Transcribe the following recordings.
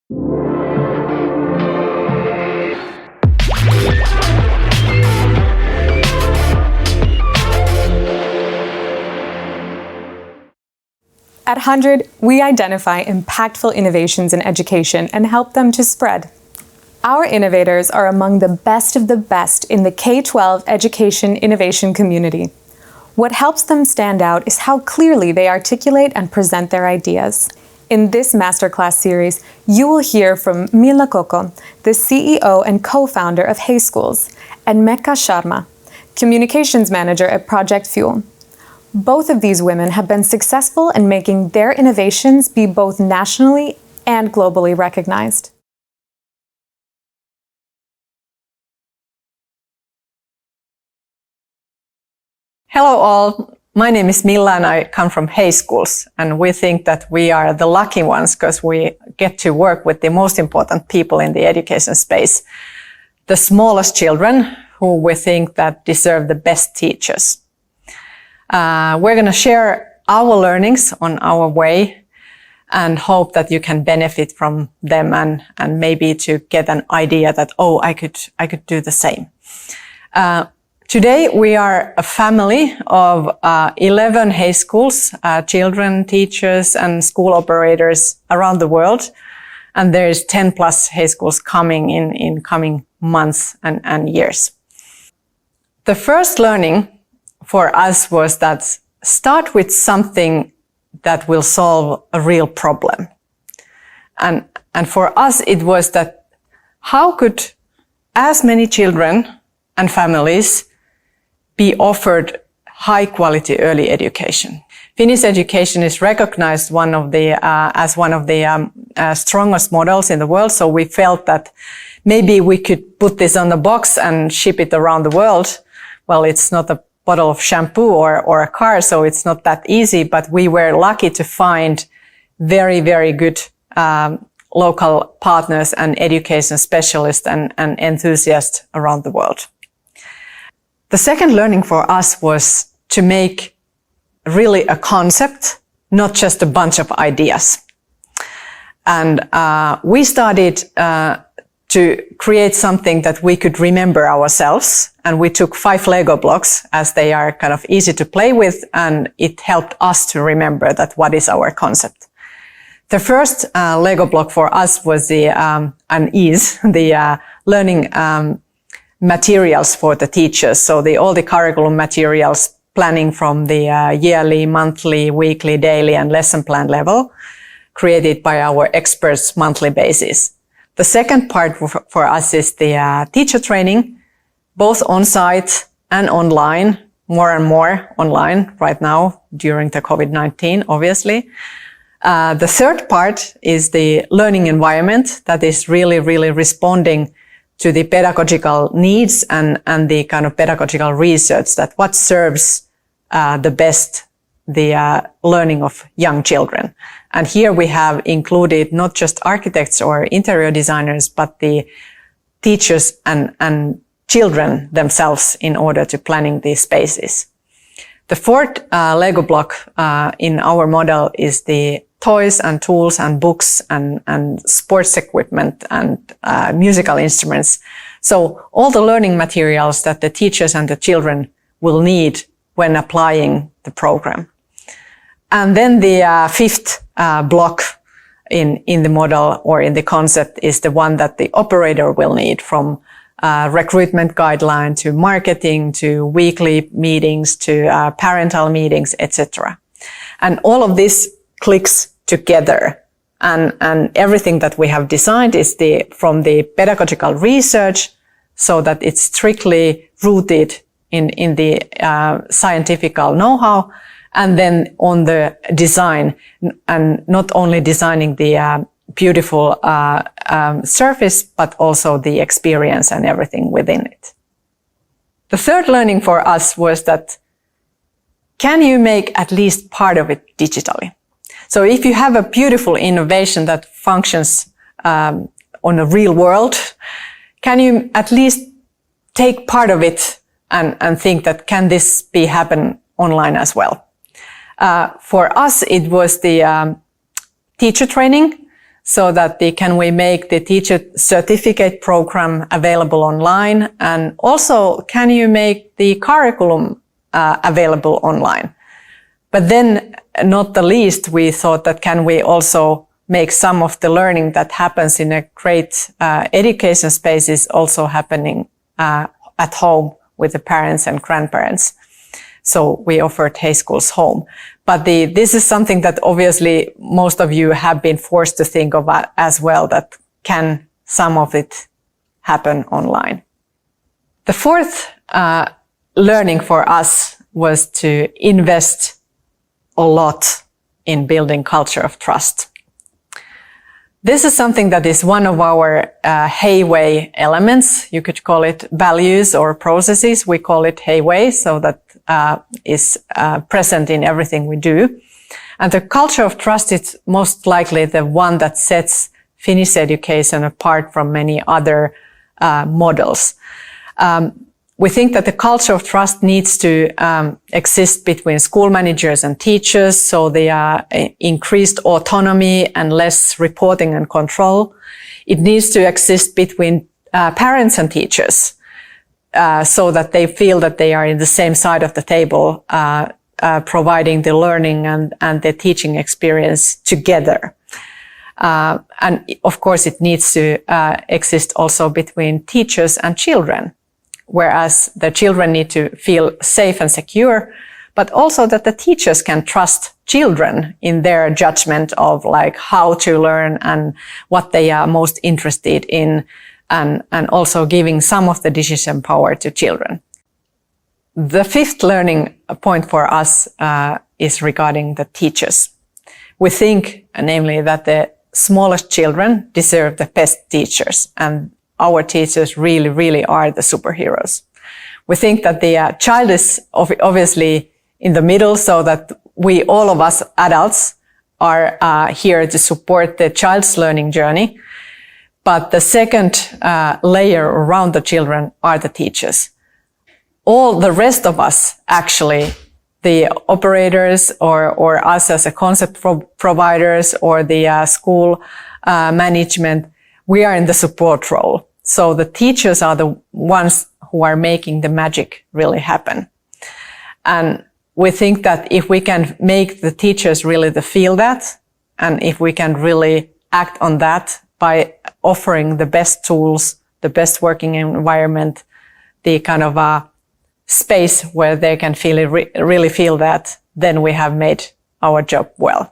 At HundrED, we identify impactful innovations in education and help them to spread. Our innovators are among the best of the best in the K-12 education innovation community. What helps them stand out is how clearly they articulate and present their ideas. In this Masterclass series, you will hear from Milla Kokko, the CEO and co-founder of Hey Schools, and Mehak Sharma, Communications Manager at Project Fuel. Both of these women have been successful in making their innovations be both nationally and globally recognized. Hello all, my name is Milla and I come from Hey Schools, and we think that we are the lucky ones because we get to work with the most important people in the education space, the smallest children who we think that deserve the best teachers. We're going to share our learnings on our way and hope that you can benefit from them and maybe to get an idea that, oh, I could do the same. Today we are a family of 11 Hey Schools, children, teachers and school operators around the world. And there's 10 plus Hey Schools coming in coming months and years. The first learning for us was that start with something that will solve a real problem. And for us, it was that how could as many children and families be offered high quality early education? Finnish education is recognized as one of the strongest models in the world. So we felt that maybe we could put this on the box and ship it around the world. Well, it's not a bottle of shampoo or a car, so it's not that easy, but we were lucky to find very, very good local partners and education specialists and enthusiasts around the world. The second learning for us was to make really a concept, not just a bunch of ideas. And we started to create something that we could remember ourselves. And we took 5 Lego blocks as they are kind of easy to play with. And it helped us to remember that what is our concept. The first Lego block for us was the learning materials for the teachers. So all the curriculum materials, planning from the yearly, monthly, weekly, daily and lesson plan level, created by our experts monthly basis. The second part for us is the teacher training, both on-site and online, more and more online right now during the COVID-19, obviously. The third part is the learning environment that is really, really responding to the pedagogical needs and the kind of pedagogical research that what serves the best the learning of young children. And here we have included not just architects or interior designers, but the teachers and children themselves in order to planning these spaces. The fourth Lego block in our model is the toys and tools and books and sports equipment and musical instruments. So all the learning materials that the teachers and the children will need when applying the program. And then the fifth block in the model or in the concept is the one that the operator will need, from recruitment guideline to marketing to weekly meetings to parental meetings, etc. And all of this clicks together. And everything that we have designed is from the pedagogical research, so that it's strictly rooted in the scientific know-how, and then on the design, and not only designing the beautiful surface, but also the experience and everything within it. The third learning for us was that, can you make at least part of it digitally? So if you have a beautiful innovation that functions on a real world, can you at least take part of it and think that can this happen online as well? For us, it was the teacher training. so that can we make the teacher certificate program available online, and also can you make the curriculum available online. But then, not the least, we thought that can we also make some of the learning that happens in a great education space is also happening at home with the parents and grandparents. So we offered Hey Schools Home. But this is something that obviously most of you have been forced to think of as well, that can some of it happen online. The fourth learning for us was to invest a lot in building culture of trust. This is something that is one of our Hey Way elements. You could call it values or processes. We call it Hey Way, so that is present in everything we do. And the culture of trust is most likely the one that sets Finnish education apart from many other models. We think that the culture of trust needs to exist between school managers and teachers, so they are increased autonomy and less reporting and control. It needs to exist between parents and teachers, so that they feel that they are in the same side of the table, providing the learning and the teaching experience together. And of course, it needs to exist also between teachers and children, whereas the children need to feel safe and secure, but also that the teachers can trust children in their judgment of like how to learn and what they are most interested in, and also giving some of the decision power to children. The fifth learning point for us is regarding the teachers. We think, namely, that the smallest children deserve the best teachers, and our teachers really, really are the superheroes. We think that the child is obviously in the middle, so that we, all of us adults, are here to support the child's learning journey. But the second layer around the children are the teachers. All the rest of us, actually, the operators or us as a concept providers or the school management, we are in the support role. So the teachers are the ones who are making the magic really happen. And we think that if we can make the teachers really feel that, and if we can really act on that by offering the best tools, the best working environment, the kind of space where they can really feel that, then we have made our job well.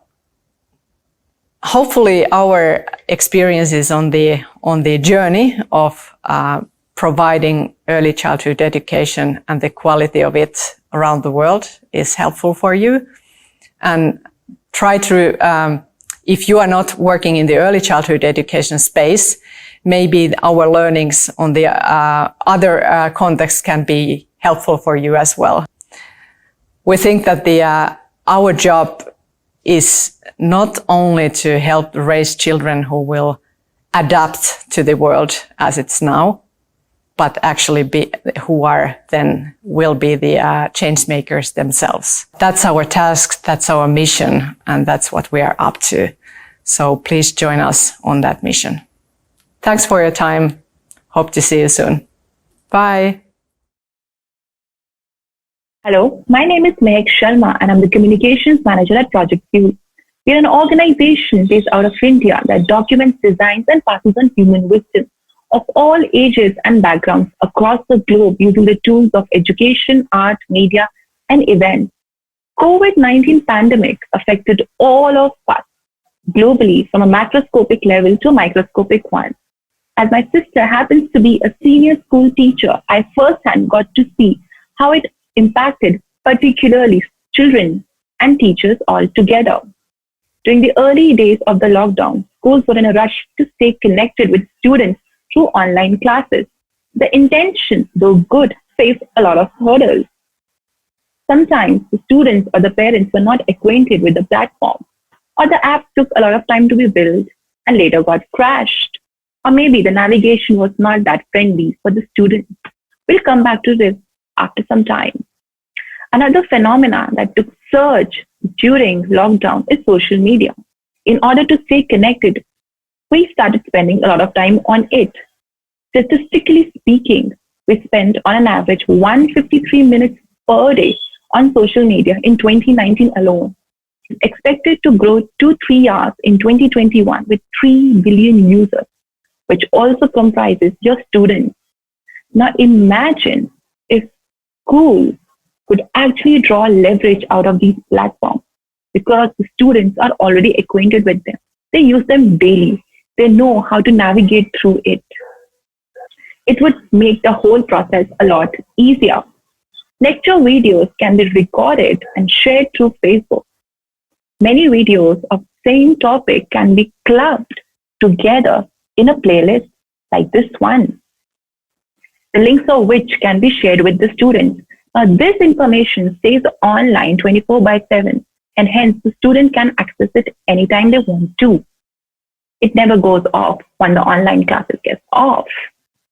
Hopefully our experiences on the journey of providing early childhood education and the quality of it around the world is helpful for you. And try to, if you are not working in the early childhood education space, maybe our learnings on the other contexts can be helpful for you as well. We think that our job is not only to help raise children who will adapt to the world as it's now, but actually will be the change makers themselves. That's our task, that's our mission, and that's what we are up to. So please join us on that mission. Thanks for your time. Hope to see you soon. Bye. Hello, my name is Mehak Sharma and I'm the Communications Manager at Project Fuel. We are an organization based out of India that documents, designs and passes on human wisdom of all ages and backgrounds across the globe using the tools of education, art, media and events. COVID-19 pandemic affected all of us globally from a macroscopic level to a microscopic one. As my sister happens to be a senior school teacher, I firsthand got to see how it impacted particularly children and teachers all together. During the early days of the lockdown, schools were in a rush to stay connected with students through online classes. The intention, though good, faced a lot of hurdles. Sometimes the students or the parents were not acquainted with the platform, or the app took a lot of time to be built and later got crashed. Or maybe the navigation was not that friendly for the students. We'll come back to this after some time. Another phenomenon that took surge during lockdown is social media. In order to stay connected we started spending a lot of time on it. Statistically speaking, we spent on an average 153 minutes per day on social media in 2019 alone. It's expected to grow to 3 hours in 2021 with 3 billion users, which also comprises your students. Now imagine if schools could actually draw leverage out of these platforms because the students are already acquainted with them. They use them daily. They know how to navigate through it. It would make the whole process a lot easier. Lecture videos can be recorded and shared through Facebook. Many videos of same topic can be clubbed together in a playlist like this one, the links of which can be shared with the students. Now, this information stays online 24/7, and hence the student can access it anytime they want to. It never goes off when the online classes get off.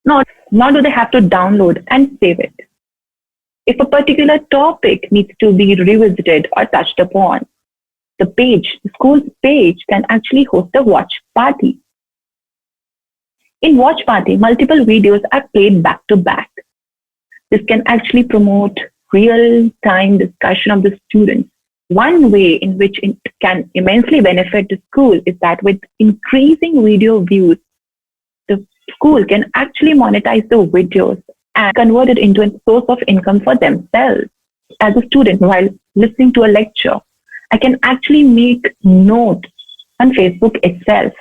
Nor do they have to download and save it. If a particular topic needs to be revisited or touched upon, the school's page can actually host a watch party. In watch party, multiple videos are played back to back. This can actually promote real-time discussion of the students. One way in which it can immensely benefit the school is that with increasing video views, the school can actually monetize the videos and convert it into a source of income for themselves. As a student, while listening to a lecture, I can actually make notes on Facebook itself.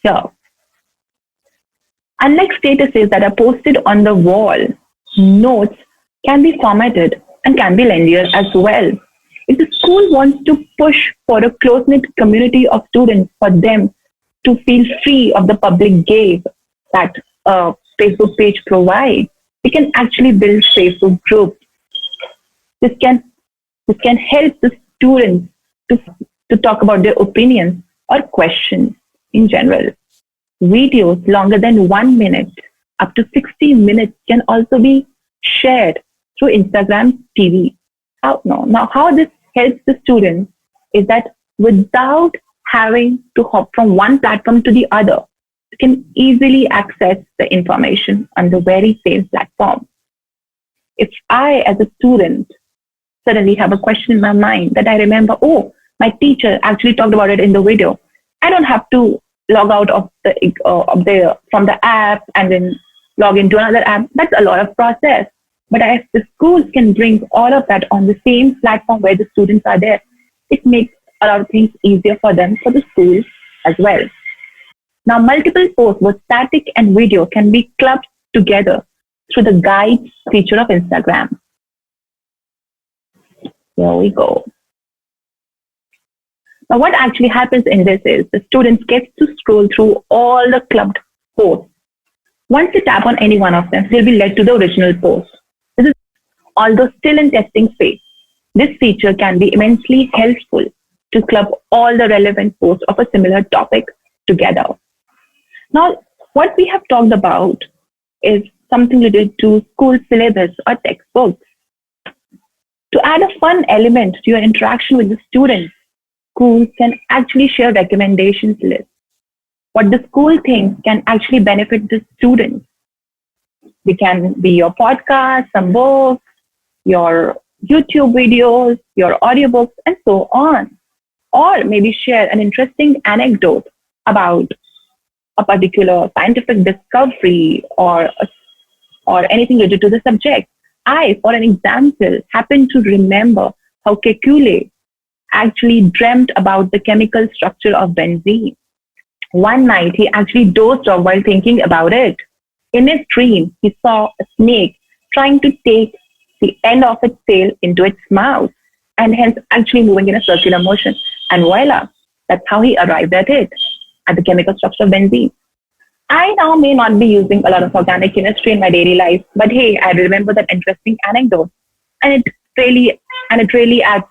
Here, unlike statuses that are posted on the wall, notes can be formatted and can be linear as well. If the school wants to push for a close-knit community of students, for them to feel free of the public gaze that a Facebook page provides, we can actually build Facebook groups. This can help the students to talk about their opinions or questions in general. Videos longer than 1 minute, up to 60 minutes, can also be shared through Instagram TV. Now, how this helps the students is that without having to hop from one platform to the other, you can easily access the information on the very same platform. If I, as a student, suddenly have a question in my mind that I remember, oh, my teacher actually talked about it in the video, I don't have to log out from the app and then log into another app. That's a lot of process. But if the schools can bring all of that on the same platform where the students are there, it makes a lot of things easier for them, for the schools as well. Now, multiple posts, both static and video, can be clubbed together through the guides feature of Instagram. Here we go. Now, what actually happens in this is the students get to scroll through all the clubbed posts. Once they tap on any one of them, they'll be led to the original post. This is, although still in testing phase, this feature can be immensely helpful to club all the relevant posts of a similar topic together. Now, what we have talked about is something related to school syllabus or textbooks. To add a fun element to your interaction with the students, schools can actually share recommendations lists. What the school thinks can actually benefit the students. They can be your podcast, some books, your YouTube videos, your audiobooks, and so on. Or maybe share an interesting anecdote about a particular scientific discovery or anything related to the subject. I, for an example, happen to remember how Kekule actually dreamt about the chemical structure of benzene. One night, he actually dozed off while thinking about it. In his dream, he saw a snake trying to take the end of its tail into its mouth, and hence actually moving in a circular motion. And voila, that's how he arrived at the chemical structure of benzene. I now may not be using a lot of organic chemistry in my daily life, but hey, I remember that interesting anecdote, and it really adds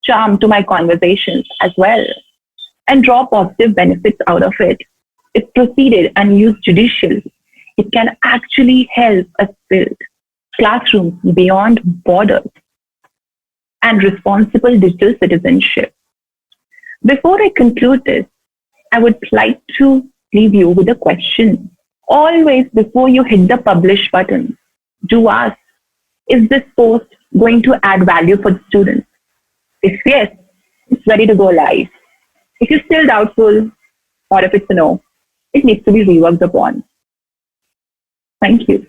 charm to my conversations as well, and draw positive benefits out of it. If proceeded and used judiciously, it can actually help us build classrooms beyond borders and responsible digital citizenship. Before I conclude this, I would like to leave you with a question. Always before you hit the publish button, do ask, is this post going to add value for the students? If yes, it's ready to go live. If you're still doubtful, or if it's a no, it needs to be reworked upon. Thank you.